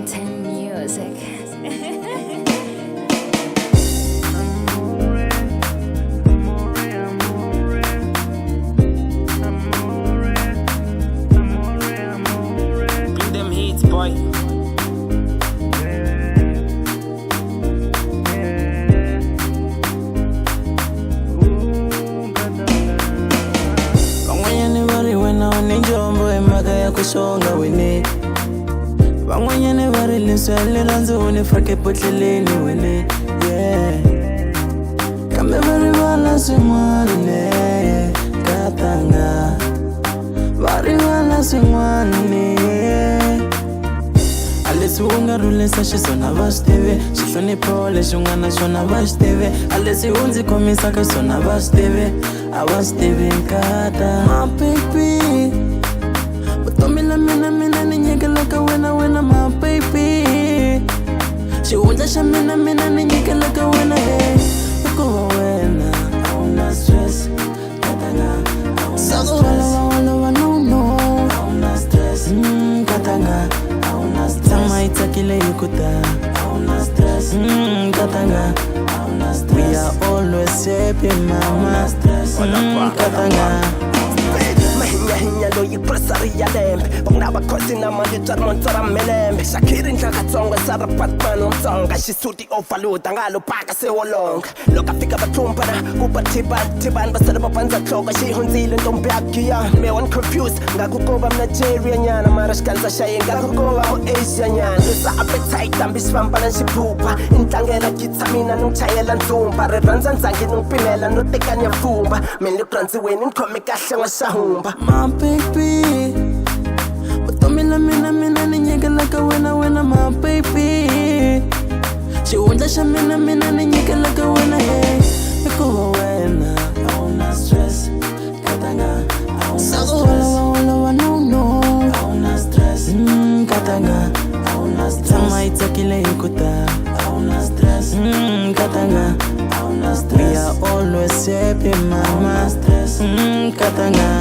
10 music. Bring them hits, boy. Van'wanyani va ri wena u ni njombo hi mhaka ya ku xonga wene. Van'wanyani va ri leswi li rhandzu ni fake potleleni wene, yeah. Kambe va rivala swin'wana katanga, va rivala swin'wana. A leswi u nga rulisa xiswona va swi tivi, xihlonipho lexi u nga na xona va xi tivi. A leswi u ndzi khomisaka swona va swi tivi, a va swi tivi nkata. My baby, vutomi la mina ni nyikelaka wena my baby. Xihundla xa mina ni nyikelaka wena, hey. Hikuva wena a wu na stress, katanga a wu na stress. Walova no, a wu na stress, katanga a wu na stress. Tshama yi tsakile hi ku ta, a wu na stress, katanga a wu na stress. We are always happy mama, katanga. Mahinya loyi presari ya lembe Vangnava khosi na mali tswari montswara melembe Shakiri nhlakatsongo sara patman omtsonga Xisuti ovaluta ngalo paka se wolonga Loka fika vatlumpana kupa tibani Vasala va pandza tloka xihundzile ntombi agiya Me one confused ngaku kova Nigeria nyana Mara xikandza xa ye ngaku kova Asia nyana Lusa appetite ambi xifambana xipupa Intlangela kitsamina nungchayela ndzumba Rirhandza ndzangi nungpimela no tekanya pfumba Meni rhandziweni nkhome kahle n'wa xahumba My baby, vutomi la mina ni nyikelaka wena my baby. Xihundla xa mina ni nyikelaka wena, hey. Hikuva wena a wu na stress, katanga a wu na stress. Walova no, a wu na stress, katanga a wu na stress. Tshama yi tsakile hi ku ta, a wu na stress, katanga a wu na stress. We are always happy mama, katanga.